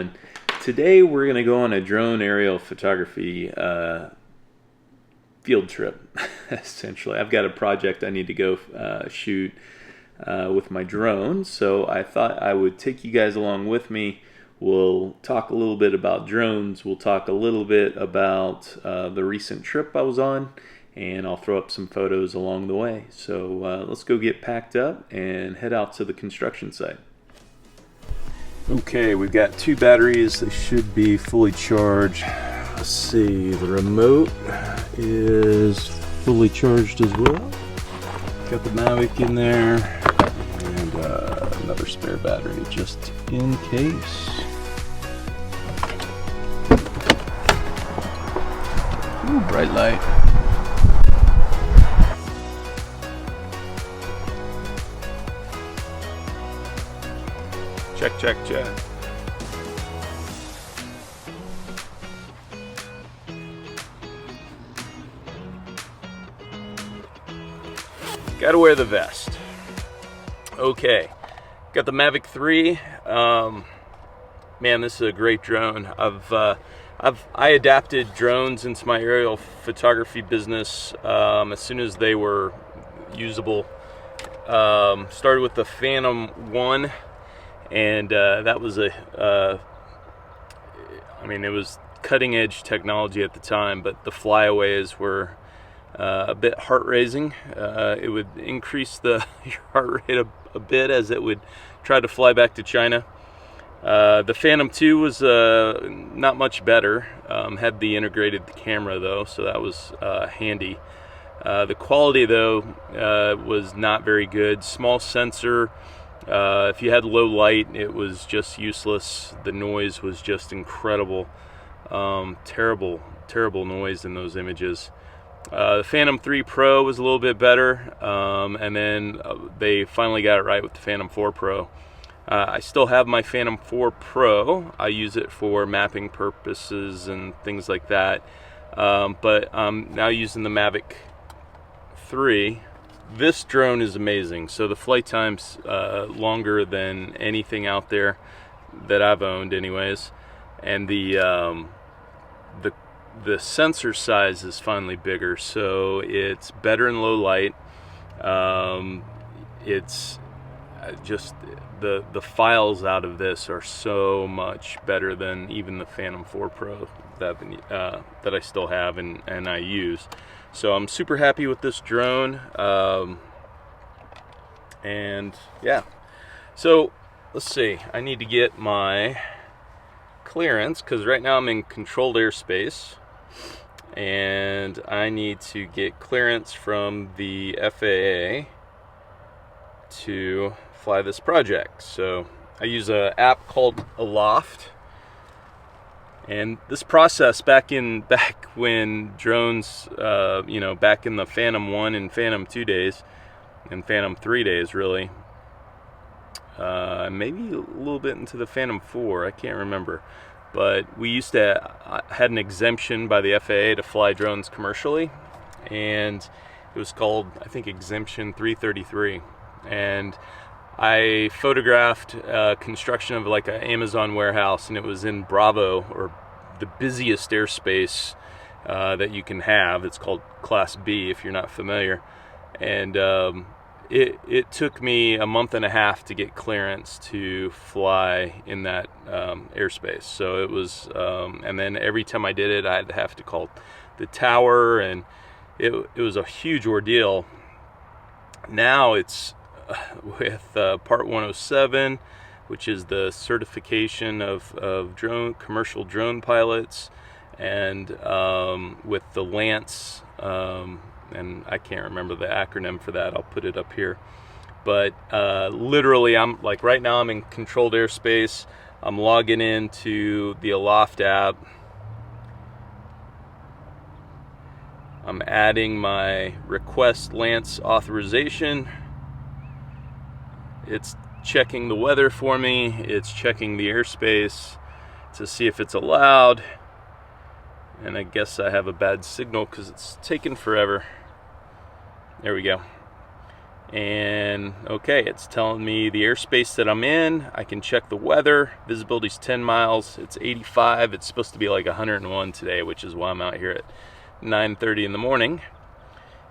everyone. Today we're going to go on a drone aerial photography field trip, essentially. I've got a project I need to go shoot with my drone, so I thought I would take you guys along with me. We'll talk a little bit about drones, we'll talk a little bit about the recent trip I was on, and I'll throw up some photos along the way. So let's go get packed up and head out to the construction site. Okay, we've got two batteries. They should be fully charged. Let's see, the remote is fully charged as well. Got the Mavic in there, and another spare battery just in case. Ooh, bright light. Check, check, check. Gotta wear the vest. Okay, got the Mavic 3. Man, this is a great drone. I adapted drones into my aerial photography business as soon as they were usable. Started with the Phantom 1. And that was it was cutting edge technology at the time, but the flyaways were a bit heart-raising. It would increase your heart rate a bit as it would try to fly back to China. The Phantom 2 was not much better. Had the integrated camera though, so that was handy. The quality though was not very good. Small sensor. If you had low light, it was just useless. The noise was just incredible. Terrible noise in those images. The Phantom 3 Pro was a little bit better, and then they finally got it right with the Phantom 4 Pro. I still have my Phantom 4 Pro. I use it for mapping purposes and things like that, but I'm now using the Mavic 3. This drone is amazing. So the flight time's longer than anything out there that I've owned anyways, and the sensor size is finally bigger, so it's better in low light. It's just the files out of this are so much better than even the Phantom 4 Pro that I still have and I use. So I'm super happy with this drone, and yeah. So let's see, I need to get my clearance because right now I'm in controlled airspace, and I need to get clearance from the FAA to fly this project. So I use an app called Aloft. And this process back when drones, back in the Phantom 1 and Phantom 2 days, and Phantom 3 days really, maybe a little bit into the Phantom 4, I can't remember, but we used to had an exemption by the FAA to fly drones commercially, and it was called, I think, Exemption 333, and I photographed construction of like an Amazon warehouse, and it was in Bravo, or the busiest airspace that you can have. It's called Class B if you're not familiar, and it took me a month and a half to get clearance to fly in that airspace. So it was, and then every time I did it, I'd have to call the tower, and it was a huge ordeal. Now it's with Part 107, which is the certification of commercial drone pilots, and with the Lance, and I can't remember the acronym for that, I'll put it up here, but literally I'm like, right now I'm in controlled airspace. I'm logging into the Aloft app. I'm adding my request Lance authorization. It's checking the weather for me, it's checking the airspace to see if it's allowed, and I guess I have a bad signal because it's taken forever. There we go. And okay, it's telling me the airspace that I'm in. I can check the weather. Visibility's 10 miles. It's 85. It's supposed to be like 101 today, which is why I'm out here at 9:30 in the morning.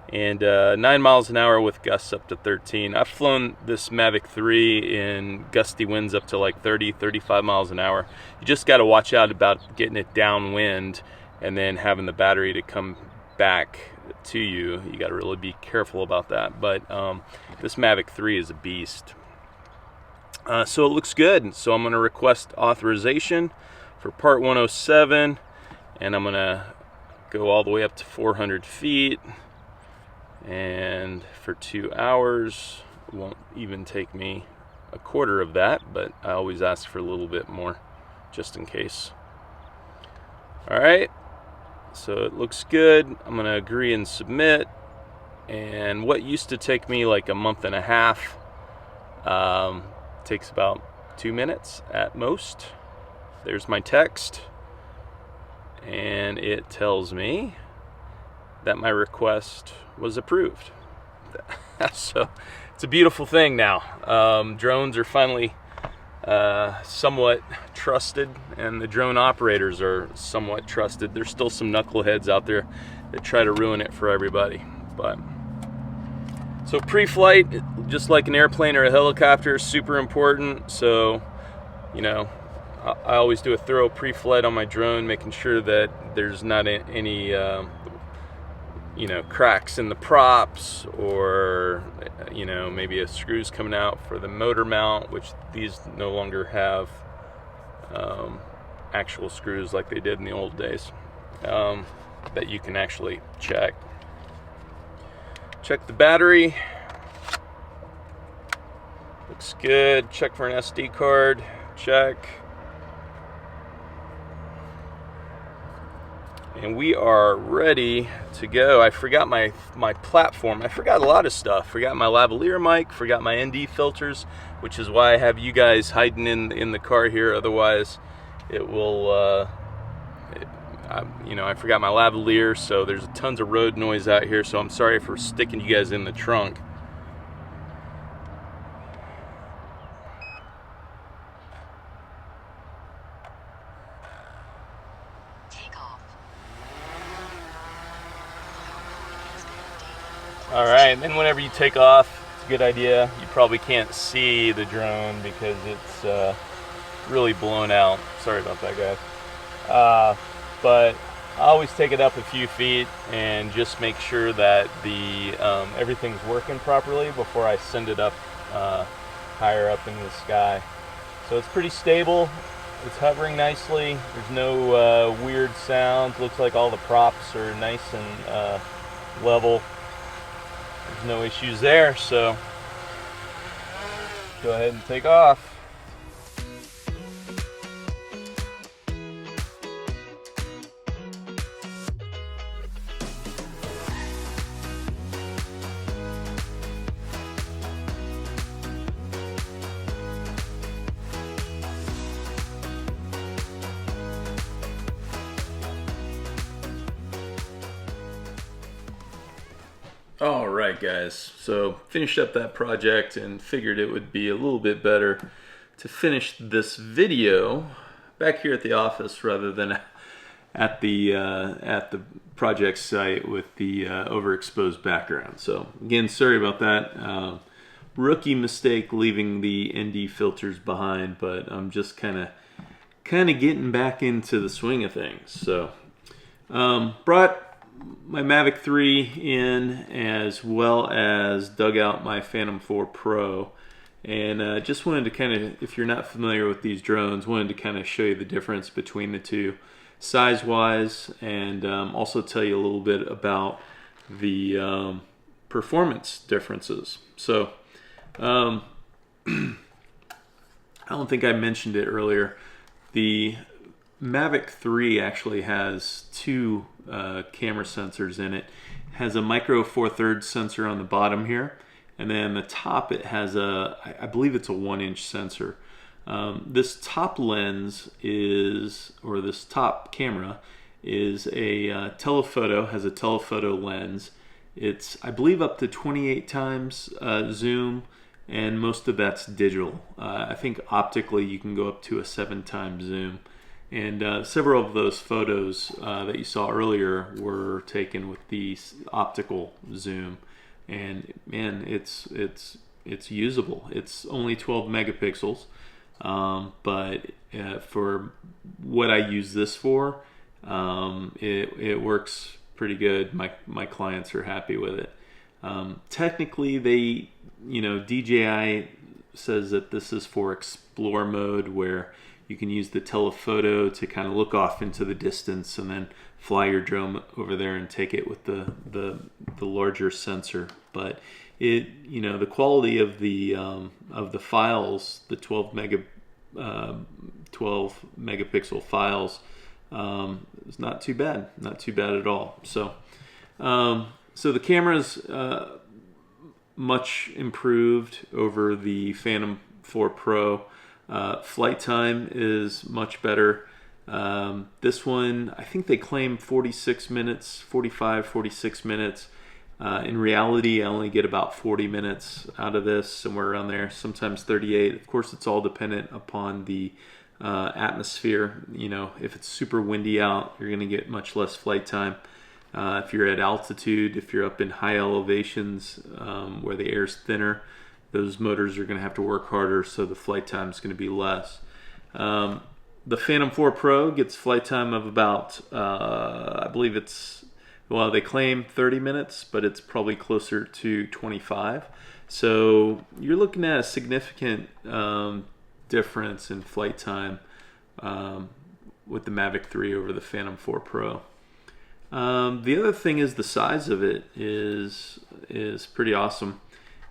And 9 miles an hour with gusts up to 13. I've flown this Mavic 3 in gusty winds up to like 30, 35 miles an hour. You just got to watch out about getting it downwind and then having the battery to come back to you. You got to really be careful about that. But this Mavic 3 is a beast. So it looks good. So I'm going to request authorization for part 107, and I'm going to go all the way up to 400 feet. And for 2 hours, it won't even take me a quarter of that, but I always ask for a little bit more just in case. All right, so it looks good. I'm gonna agree and submit. And what used to take me like a month and a half takes about 2 minutes at most. There's my text, and it tells me that my request was approved. So it's a beautiful thing now. Drones are finally somewhat trusted, and the drone operators are somewhat trusted. There's still some knuckleheads out there that try to ruin it for everybody. But so pre-flight, just like an airplane or a helicopter, is super important. So, you know, I always do a thorough pre-flight on my drone, making sure that there's not any you know, cracks in the props, or you know, maybe a screw's coming out for the motor mount, which these no longer have actual screws like they did in the old days, that you can actually check the battery. Looks good. Check for an SD card. Check. And we are ready to go. I forgot my platform. I forgot a lot of stuff. Forgot my lavalier mic. Forgot my ND filters, which is why I have you guys hiding in the car here. Otherwise, it will. You know, I forgot my lavalier, so there's tons of road noise out here. So I'm sorry for sticking you guys in the trunk. All right, and then whenever you take off, it's a good idea. You probably can't see the drone because it's really blown out. Sorry about that, guys. But I always take it up a few feet and just make sure that the everything's working properly before I send it up higher up into the sky. So it's pretty stable. It's hovering nicely. There's no weird sounds. Looks like all the props are nice and level. There's no issues there, so go ahead and take off. All right, guys, so finished up that project and figured it would be a little bit better to finish this video back here at the office rather than at the project site with the overexposed background. So again, sorry about that. Rookie mistake leaving the ND filters behind, but I'm just kind of getting back into the swing of things. So brought my Mavic 3 in, as well as dug out my Phantom 4 Pro, and just wanted to kind of, if you're not familiar with these drones, wanted to kind of show you the difference between the two size wise, and also tell you a little bit about the performance differences. So I don't think I mentioned it earlier, the Mavic 3 actually has two camera sensors in it. It has a micro 4/3 sensor on the bottom here, and then the top it has I believe it's a 1-inch sensor. This top lens is, or this top camera is a telephoto, has a telephoto lens, It's, I believe, up to 28 times zoom, and most of that's digital. I think optically you can go up to a 7 times zoom. And several of those photos that you saw earlier were taken with the optical zoom. And man, it's usable. It's only 12 megapixels, but for what I use this for, it works pretty good. My clients are happy with it. Technically, they, DJI says that this is for explore mode, where you can use the telephoto to kind of look off into the distance and then fly your drone over there and take it with the larger sensor. But it, the quality of the files, the 12 megapixel files, is not too bad at all. So so the camera's much improved over the Phantom 4 Pro. Flight time is much better. This one, I think they claim 46 minutes, 46 minutes. In reality, I only get about 40 minutes out of this, somewhere around there, sometimes 38. Of course, it's all dependent upon the atmosphere. If it's super windy out, you're going to get much less flight time. If you're at altitude, if you're up in high elevations where the air's thinner, those motors are going to have to work harder, so the flight time is going to be less. The Phantom 4 Pro gets flight time of about, I believe it's, well, they claim 30 minutes, but it's probably closer to 25. So you're looking at a significant difference in flight time with the Mavic 3 over the Phantom 4 Pro. The other thing is the size of it is pretty awesome.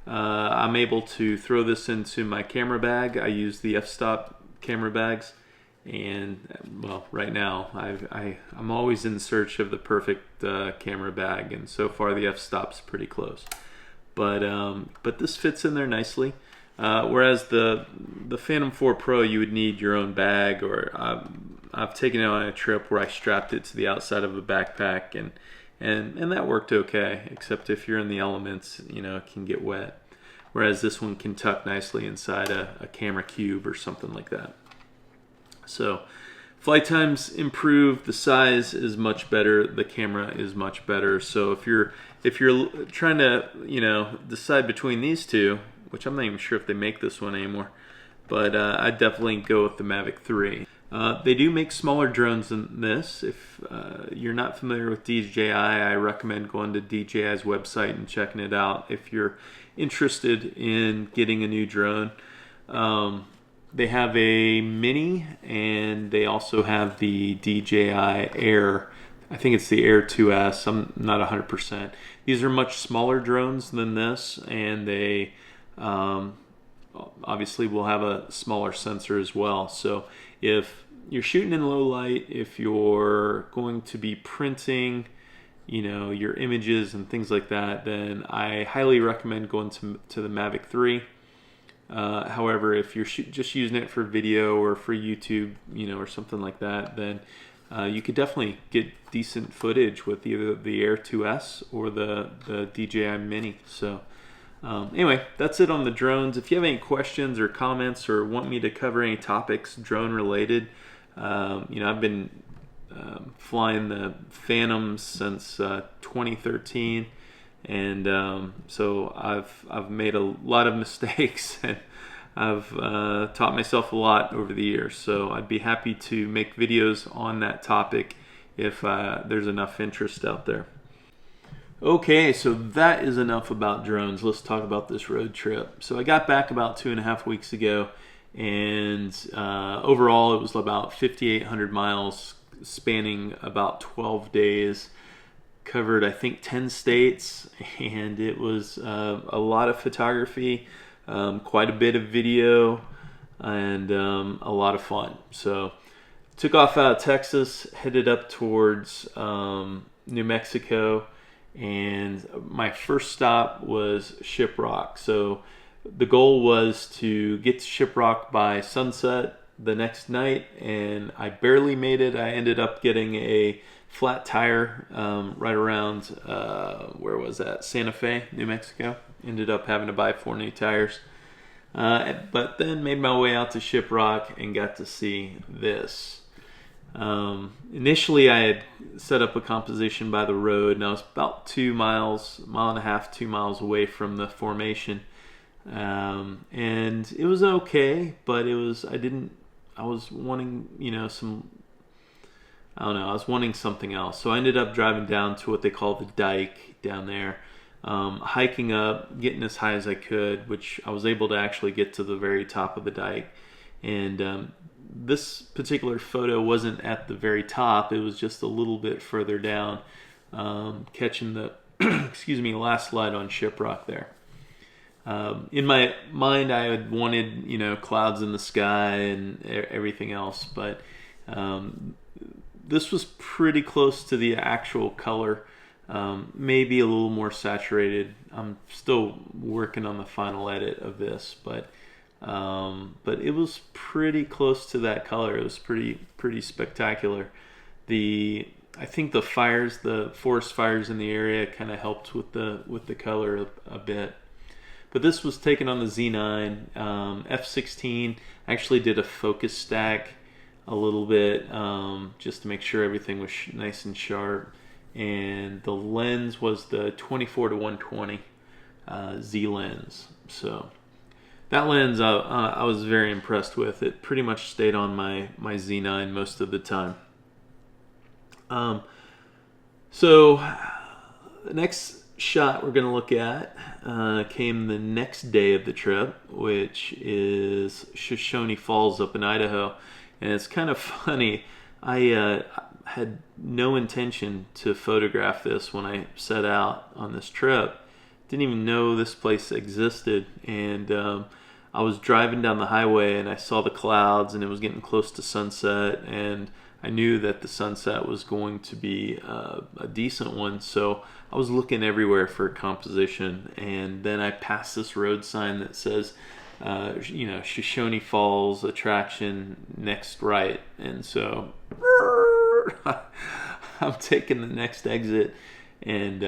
I'm able to throw this into my camera bag. I use the f-stop camera bags, and well, right now I'm always in search of the perfect camera bag, and so far the f-stop's pretty close. But this fits in there nicely. Whereas the Phantom 4 Pro, you would need your own bag, or I've taken it on a trip where I strapped it to the outside of a backpack, and that worked okay, except if you're in the elements, it can get wet. Whereas this one can tuck nicely inside a camera cube or something like that. So flight time's improved, the size is much better, the camera is much better. So if you're trying to decide between these two, which I'm not even sure if they make this one anymore, but I'd definitely go with the Mavic 3. They do make smaller drones than this. If you're not familiar with DJI, I recommend going to DJI's website and checking it out if you're interested in getting a new drone. They have a Mini, and they also have the DJI Air. I think it's the Air 2S. I'm not 100%. These are much smaller drones than this, and they obviously will have a smaller sensor as well. So if you're shooting in low light, if you're going to be printing, your images and things like that, then I highly recommend going to the Mavic 3. However, if you're just using it for video or for YouTube, or something like that, then you could definitely get decent footage with either the Air 2S or the DJI Mini. So anyway, that's it on the drones. If you have any questions or comments, or want me to cover any topics drone related, I've been flying the Phantoms since 2013, and so I've made a lot of mistakes, and I've taught myself a lot over the years. So I'd be happy to make videos on that topic if there's enough interest out there. Okay, so that is enough about drones. Let's talk about this road trip. So I got back about 2.5 weeks ago, and overall it was about 5,800 miles spanning about 12 days. Covered, I think, 10 states, and it was a lot of photography, quite a bit of video, and a lot of fun. So took off out of Texas, headed up towards New Mexico, and my first stop was Shiprock. So the goal was to get to Shiprock by sunset the next night, and I barely made it. I ended up getting a flat tire right around, where was that? Santa Fe, New Mexico. Ended up having to buy 4 new tires. But then made my way out to Shiprock and got to see this. Initially I had set up a composition by the road, and I was about 2 miles, mile and a half, 2 miles away from the formation. And it was okay, but I was wanting, I was wanting something else. So I ended up driving down to what they call the dike down there, hiking up, getting as high as I could, which I was able to actually get to the very top of the dike. And this particular photo wasn't at the very top, it was just a little bit further down, catching the last light on Shiprock there. In my mind, I had wanted, clouds in the sky and everything else, but this was pretty close to the actual color, maybe a little more saturated. I'm still working on the final edit of this, but it was pretty close to that color. It was pretty spectacular. I think the forest fires in the area kind of helped with the color a bit. But this was taken on the Z9, f/16. Actually did a focus stack a little bit, just to make sure everything was nice and sharp. And the lens was the 24-120 Z lens. So that lens I was very impressed with. It pretty much stayed on my Z9 most of the time. So the next shot we're going to look at came the next day of the trip, which is Shoshone Falls up in Idaho. And it's kind of funny, I had no intention to photograph this when I set out on this trip. Didn't even know this place existed, and I was driving down the highway and I saw the clouds and it was getting close to sunset, and I knew that the sunset was going to be a decent one, so I was looking everywhere for a composition. And then I passed this road sign that says, Shoshone Falls attraction next right, and so I'm taking the next exit and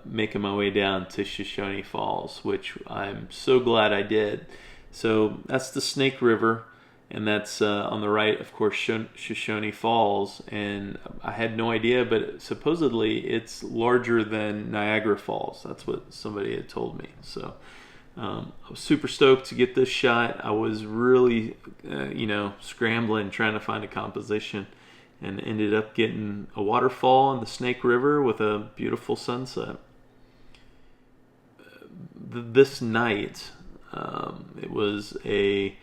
making my way down to Shoshone Falls, which I'm so glad I did. So that's the Snake River. And that's on the right, of course, Shoshone Falls. And I had no idea, but supposedly it's larger than Niagara Falls. That's what somebody had told me. So I was super stoked to get this shot. I was really, scrambling, trying to find a composition, and ended up getting a waterfall in the Snake River with a beautiful sunset. This night, it was a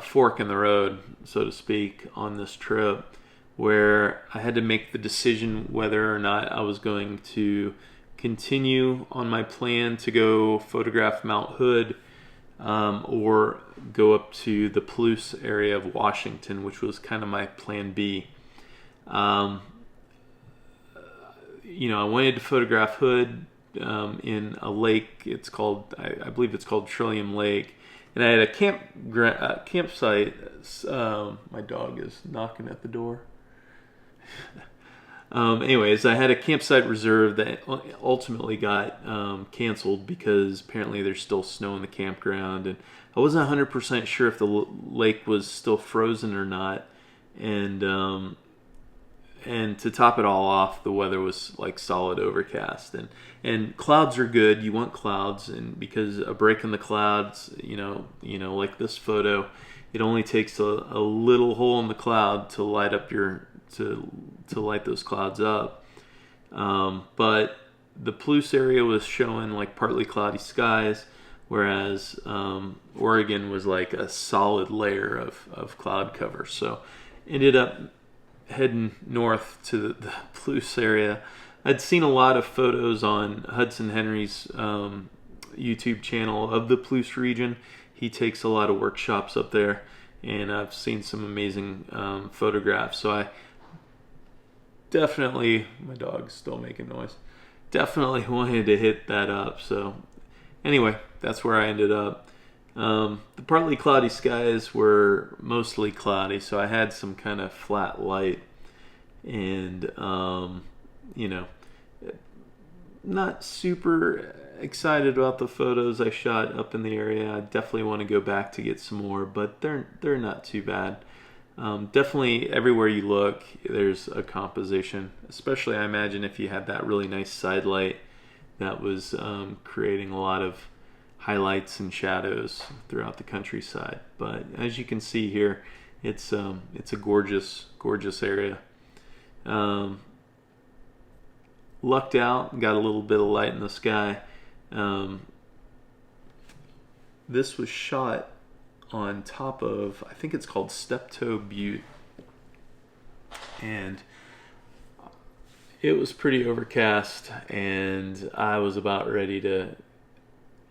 fork in the road, so to speak, on this trip, where I had to make the decision whether or not I was going to continue on my plan to go photograph Mount Hood, or go up to the Palouse area of Washington, which was kind of my plan B. I wanted to photograph Hood in a lake. It's called, I believe it's called Trillium Lake. And I had a campsite. My dog is knocking at the door. Anyways, I had a campsite reserved that ultimately got canceled because apparently there's still snow in the campground, and I wasn't 100% sure if the lake was still frozen or not. And to top it all off, the weather was like solid overcast, and clouds are good. You want clouds, and because a break in the clouds, like this photo, it only takes a little hole in the cloud to light up to light those clouds up. But the Palouse area was showing like partly cloudy skies, whereas Oregon was like a solid layer of cloud cover. So ended up heading north to the Palouse area. I'd seen a lot of photos on Hudson Henry's YouTube channel of the Palouse region. He takes a lot of workshops up there, and I've seen some amazing photographs. So I definitely, my dog's still making noise, definitely wanted to hit that up. So anyway, that's where I ended up. The partly cloudy skies were mostly cloudy, so I had some kind of flat light. and you know, not super excited about the photos I shot up in the area. I definitely want to go back to get some more, but they're not too bad. Definitely everywhere you look, there's a composition, especially I imagine if you had that really nice side light that was creating a lot of highlights and shadows throughout the countryside. But as you can see here, it's a gorgeous area. Lucked out, got a little bit of light in the sky. This was shot on top of, I think it's called Steptoe Butte, and it was pretty overcast, and I was about ready to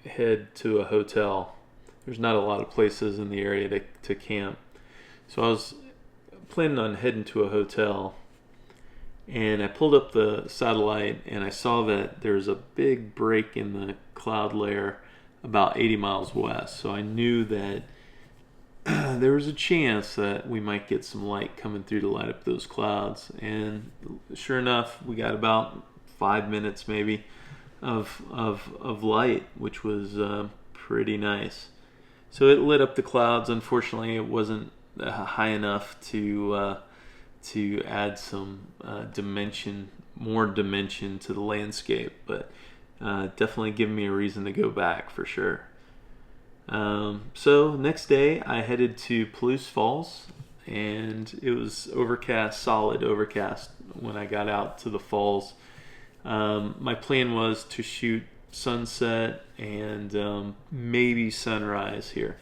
head to a hotel. There's not a lot of places in the area to camp, so I was planning on heading to a hotel, and I pulled up the satellite and I saw that there's a big break in the cloud layer about 80 miles west. So I knew that there was a chance that we might get some light coming through to light up those clouds. And sure enough, we got about 5 minutes maybe of light, which was pretty nice. So it lit up the clouds. Unfortunately, it wasn't high enough to add some more dimension to the landscape, but definitely giving me a reason to go back for sure. So next day I headed to Palouse Falls, and it was overcast, solid overcast when I got out to the falls. My plan was to shoot sunset and maybe sunrise here,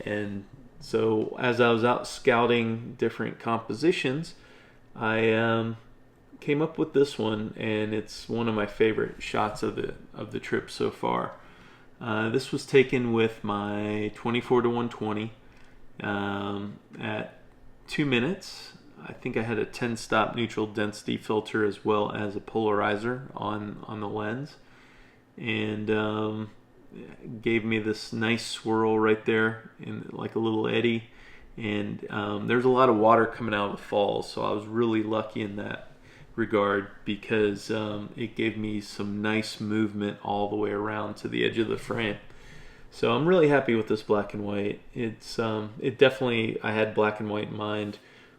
and so as I was out scouting different compositions, I came up with this one, and it's one of my favorite shots of the trip so far. This was taken with my 24-120 at 2 minutes. I think I had a 10-stop neutral density filter as well as a polarizer on the lens, and gave me this nice swirl right there in like a little eddy. And there's a lot of water coming out of the falls, so I was really lucky in that regard because it gave me some nice movement all the way around to the edge of the frame. So I'm really happy with this black and white. It definitely, I had black and white in mind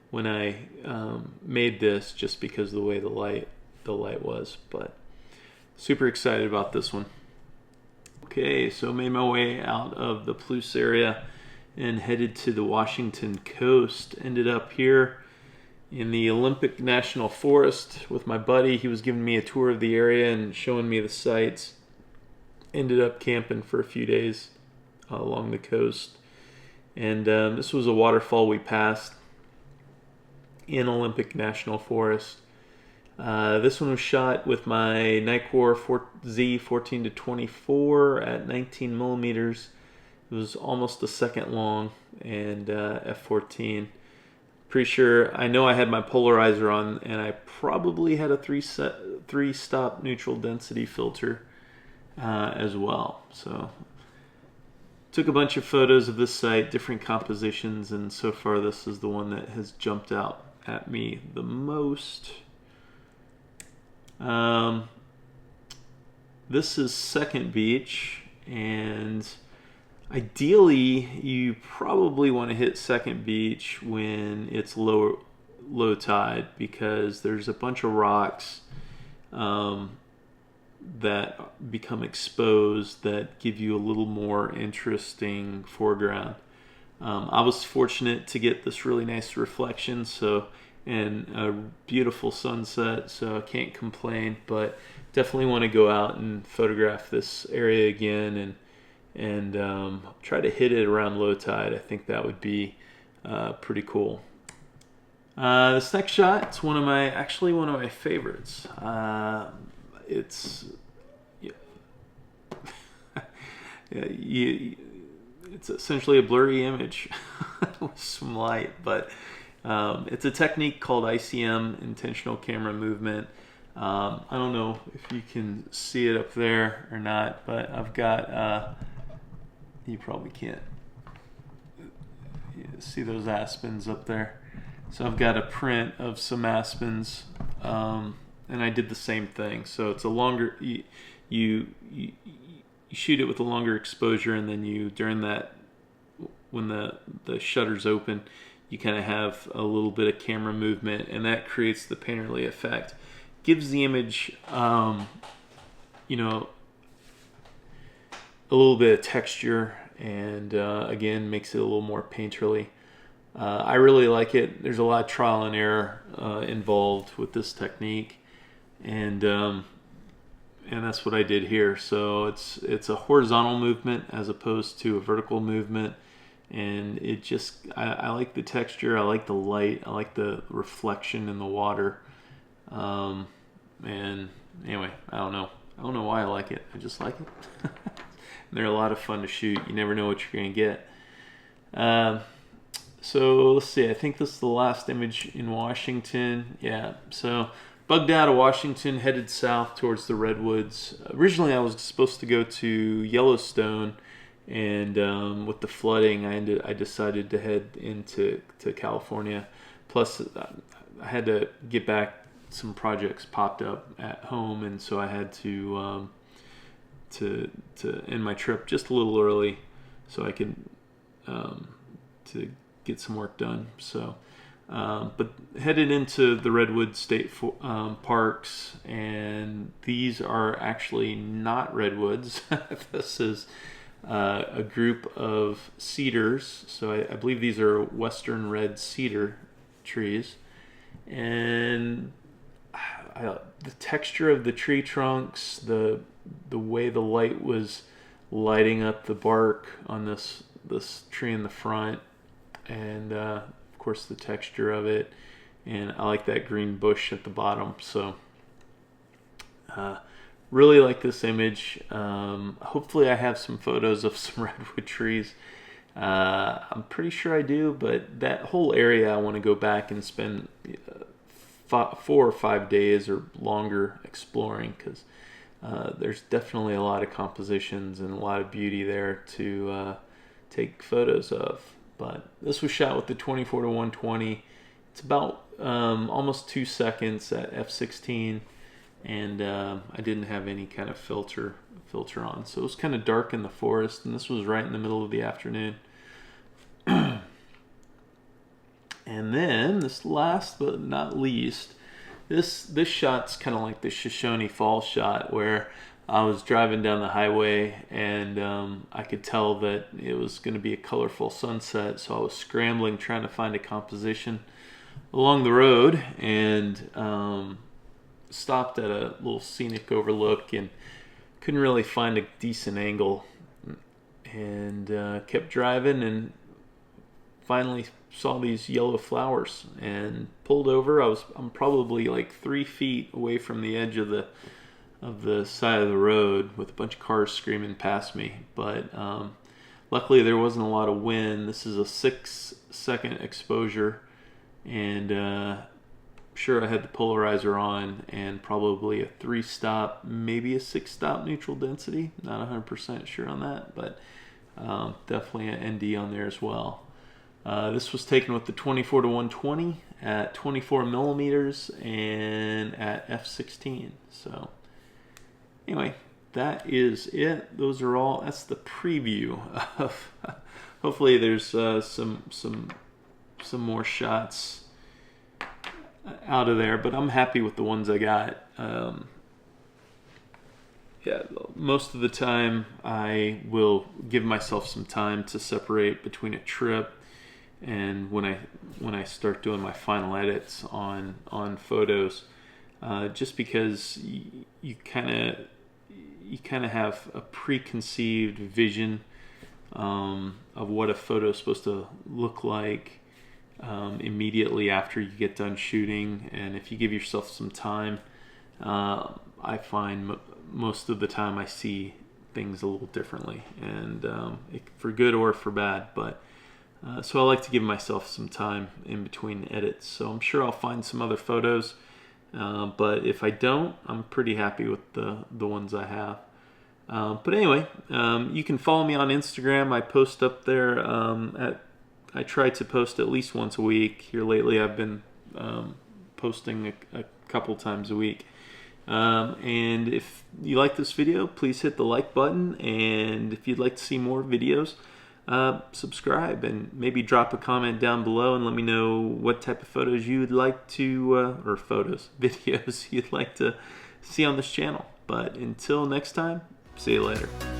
when I made this, just because of the way the light was, but super excited about this one. Okay, so made my way out of the Palouse area and headed to the Washington coast. Ended up here in the Olympic National Forest with my buddy. He was giving me a tour of the area and showing me the sights. Ended up camping for a few days along the coast. And this was a waterfall we passed in Olympic National Forest. This one was shot with my Nikkor Z14-24 at 19 millimeters. It was almost a second long, and f14. Pretty sure, I know I had my polarizer on, and I probably had a three-stop neutral density filter as well. So took a bunch of photos of this site, different compositions, and so far this is the one that has jumped out at me the most. This is Second Beach, and ideally you probably want to hit Second Beach when it's low tide, because there's a bunch of rocks that become exposed that give you a little more interesting foreground. I was fortunate to get this really nice reflection, and a beautiful sunset, so I can't complain, but definitely want to go out and photograph this area again and try to hit it around low tide. I think that would be pretty cool. This next shot, it's one of my favorites. It's it's essentially a blurry image with some light, but it's a technique called ICM, intentional camera movement. I don't know if you can see it up there or not, but I've got, you probably can't see those aspens up there. So I've got a print of some aspens, and I did the same thing. So it's a longer, you shoot it with a longer exposure, and then you, during that, when the shutter's open, you kind of have a little bit of camera movement, and that creates the painterly effect. Gives the image, you know, a little bit of texture, and again, makes it a little more painterly. I really like it. There's a lot of trial and error involved with this technique, and that's what I did here. So it's a horizontal movement as opposed to a vertical movement, and it just, I like the texture, I like the light, I like the reflection in the water, and anyway, I don't know why I like it. I just like it. They're a lot of fun to shoot. You never know what you're going to get. So let's see, I think this is the last image in Washington. Yeah, so bugged out of Washington, headed south towards the Redwoods. Originally I was supposed to go to Yellowstone, and with the flooding I decided to head into California. Plus I had to get back, some projects popped up at home, and so I had to end my trip just a little early so I could to get some work done. So but headed into the Redwood State Parks, and these are actually not redwoods. This is a group of cedars. So I believe these are western red cedar trees, and the texture of the tree trunks, the way the light was lighting up the bark on this tree in the front, and of course the texture of it, and I like that green bush at the bottom. So really like this image. Hopefully I have some photos of some redwood trees. I'm pretty sure I do, but that whole area I want to go back and spend 4 or 5 days or longer exploring, because there's definitely a lot of compositions and a lot of beauty there to take photos of. But this was shot with the 24-120. It's about almost 2 seconds at f/16, and I didn't have any kind of filter on, so it was kind of dark in the forest, and this was right in the middle of the afternoon. And then this last but not least, this shot's kind of like the Shoshone Falls shot, where I was driving down the highway, and I could tell that it was going to be a colorful sunset, so I was scrambling trying to find a composition along the road, and stopped at a little scenic overlook and couldn't really find a decent angle, and kept driving, and finally saw these yellow flowers and pulled over. I'm probably like 3 feet away from the edge of the side of the road with a bunch of cars screaming past me, but luckily there wasn't a lot of wind. This is a 6-second exposure, and sure, I had the polarizer on, and probably a 3-stop, maybe a 6-stop neutral density. Not 100% sure on that, but definitely an ND on there as well. This was taken with the 24-120 at 24 millimeters and at f/16. So anyway, that is it. Those are all. That's the preview of. Hopefully, there's some more shots out of there, but I'm happy with the ones I got. Yeah, most of the time I will give myself some time to separate between a trip and when I start doing my final edits on photos, just because you kind of have a preconceived vision of what a photo is supposed to look like immediately after you get done shooting. And if you give yourself some time, I find most of the time I see things a little differently, and for good or for bad. But so I like to give myself some time in between edits. So I'm sure I'll find some other photos, but if I don't, I'm pretty happy with the ones I have. But anyway, you can follow me on Instagram. I post up there at I try to post at least once a week. Here lately I've been posting a couple times a week. And if you like this video, please hit the like button, and if you'd like to see more videos, subscribe, and maybe drop a comment down below and let me know what type of photos you'd like to, videos you'd like to see on this channel. But until next time, see you later.